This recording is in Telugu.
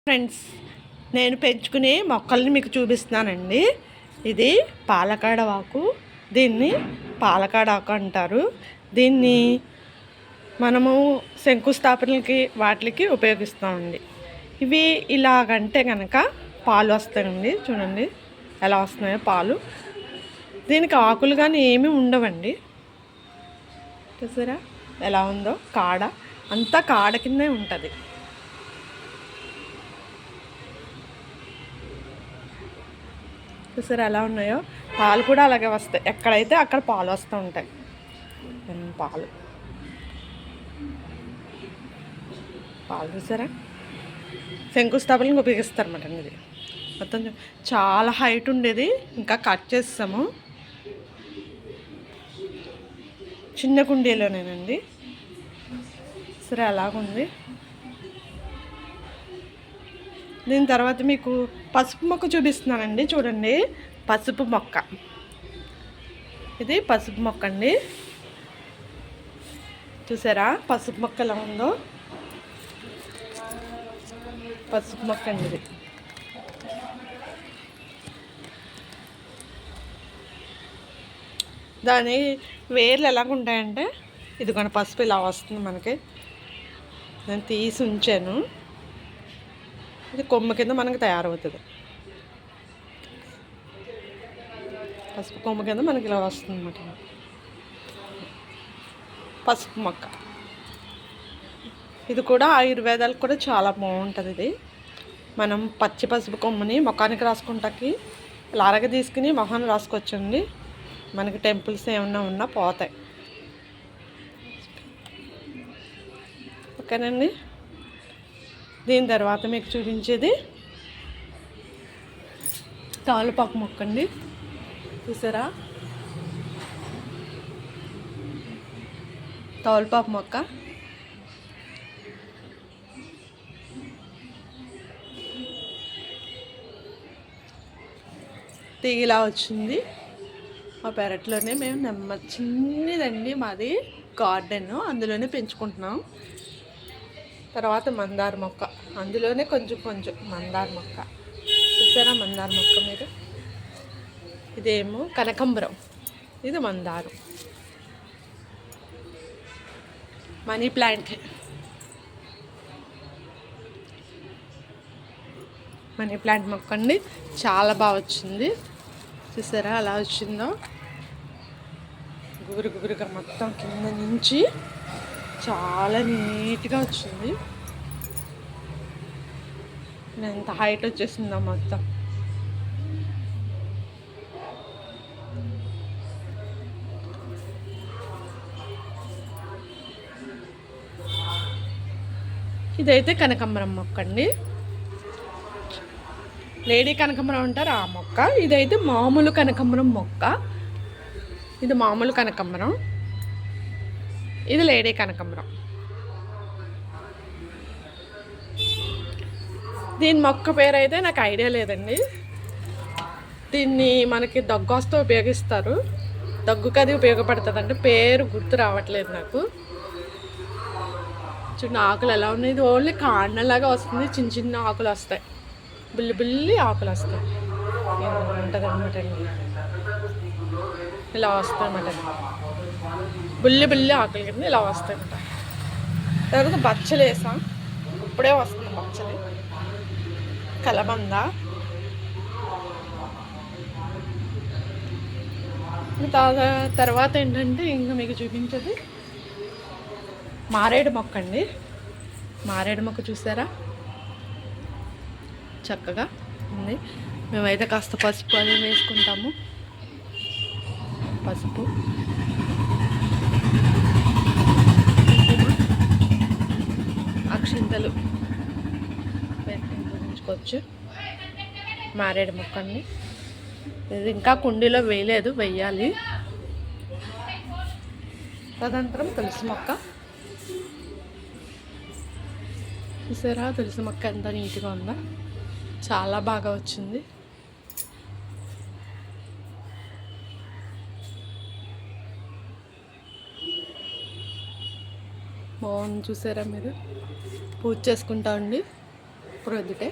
ఫ్రెండ్స్, నేను పెంచుకునే మొక్కల్ని మీకు చూపిస్తున్నానండి. ఇది పాలకాడ ఆకు. దీన్ని పాలకాడ ఆకు అంటారు. దీన్ని మనము శంకుస్థాపనలకి వాటికి ఉపయోగిస్తామండి. ఇవి ఇలాగంటే కనుక పాలు వస్తాయండి. చూడండి ఎలా వస్తున్నాయో పాలు. దీనికి ఆకులు కానీ ఏమీ ఉండవండి. చూసారా ఎలా ఉందో? కాడ అంతా కాడ కిందే ఉంటుంది. చూసారా ఎలా ఉన్నాయో? పాలు కూడా అలాగే వస్తాయి. ఎక్కడైతే అక్కడ పాలు వస్తూ ఉంటాయి. పాలు పాలు చూసారా? శంకుస్థాపనకి ఉపయోగిస్తారు అన్నమాట. ఇది మొత్తం చాలా హైట్ ఉండేది, ఇంకా కట్ చేస్తాము. చిన్న కుండీలోనేనండి. సరే అలాగుంది. దీని తర్వాత మీకు పసుపు మొక్క చూపిస్తున్నానండి. చూడండి, పసుపు మొక్క. ఇది పసుపు మొక్క అండి. చూసారా పసుపు మొక్క ఎలా ఉందో? పసుపు మొక్క అండి ఇది. దాని వేర్లు ఎలాగుంటాయంటే, ఇదిగోండి పసుపు ఇలా వస్తుంది మనకి. నేను తీసి ఉంచాను. ఇది కొమ్మ కింద మనకి తయారవుతుంది. పసుపు కొమ్మ కింద మనకి ఇలా వస్తుంది అన్నమాట. పసుపు మొక్క ఇది కూడా ఆయుర్వేదాలకు కూడా చాలా బాగుంటుంది. ఇది మనం పచ్చి పసుపు కొమ్మని ముఖానికి రాసుకుంటాకి లారగా తీసుకుని మొహాన్ని రాసుకోవచ్చండి. మనకి టెంపుల్స్ ఏమన్నా ఉన్నా పోతాయి. ఓకేనండి. దీని తర్వాత మీకు చూపించేది తమలపాకు మొక్క అండి. చూసారా తమలపాకు మొక్క? తీగిలా వచ్చింది. మా పెరట్లోనే మేము చిన్నదండి మాది గార్డెన్, అందులోనే పెంచుకుంటున్నాం. తర్వాత మందార మొక్క, అందులోనే కొంచెం మందార మొక్క. చూసారా మందార మొక్క మీరు? ఇదేమో కనకాంబరం, ఇది మందారం. మనీ ప్లాంట్, మనీ ప్లాంట్ మొక్క అండి. చాలా బాగా వచ్చింది. చూసారా అలా వచ్చిందో? గుబురుగా మొత్తం కింద నుంచి చాలా నీట్గా వచ్చింది. ఎంత హైట్ వచ్చేసిందో మొత్తం. ఇదైతే కనకాంబరం మొక్క అండి. లేడీ కనకాంబరం అంటారు ఆ మొక్క. ఇదైతే మామూలు కనకాంబరం మొక్క. ఇది మామూలు కనకాంబరం, ఇది లేడీ కనకాంబరం. దీని మొక్క పేరు అయితే నాకు ఐడియా లేదండి. దీన్ని మనకి దగ్గు వస్తే ఉపయోగిస్తారు. దగ్గుకి అది ఉపయోగపడుతుంది అంటే పేరు గుర్తు రావట్లేదు నాకు. చిన్న ఆకులు ఎలా ఉన్నాయి? ఇది ఓన్లీ కాండంలాగా వస్తుంది. చిన్న ఆకులు వస్తాయి, బుల్లి ఆకులు వస్తాయి. ఉంటుంది అనమాట అండి. ఇలా వస్తాయి అన్నమాట. బుల్లి ఆకులు కింద ఇలా వస్తాయి అన్నమాట. తర్వాత బచ్చలు వేసాం. ఇప్పుడే వస్తుంది బచ్చలి. కలబంద, తర్వాత ఏంటంటే ఇంకా మీకు చూపించేది మారేడు మొక్క అండి. మారేడు మొక్క చూసారా చక్కగా ఉంది. మేమైతే కాస్త పసుపు అది వేసుకుంటాము. పసుపు, అక్షింతలు ఉంచుకోవచ్చు. మారేడు మొక్క అండి. ఇది ఇంకా కుండీలో వేయలేదు, వెయ్యాలి. తదనంతరం తులసి మొక్క. చూసారా తులసి మొక్క ఎంత నీట్గా ఉందా? చాలా బాగా వచ్చింది. బాగుంది. చూసారా మీరు? పూజ చేసుకుంటా అండి. ప్రొద్దుటే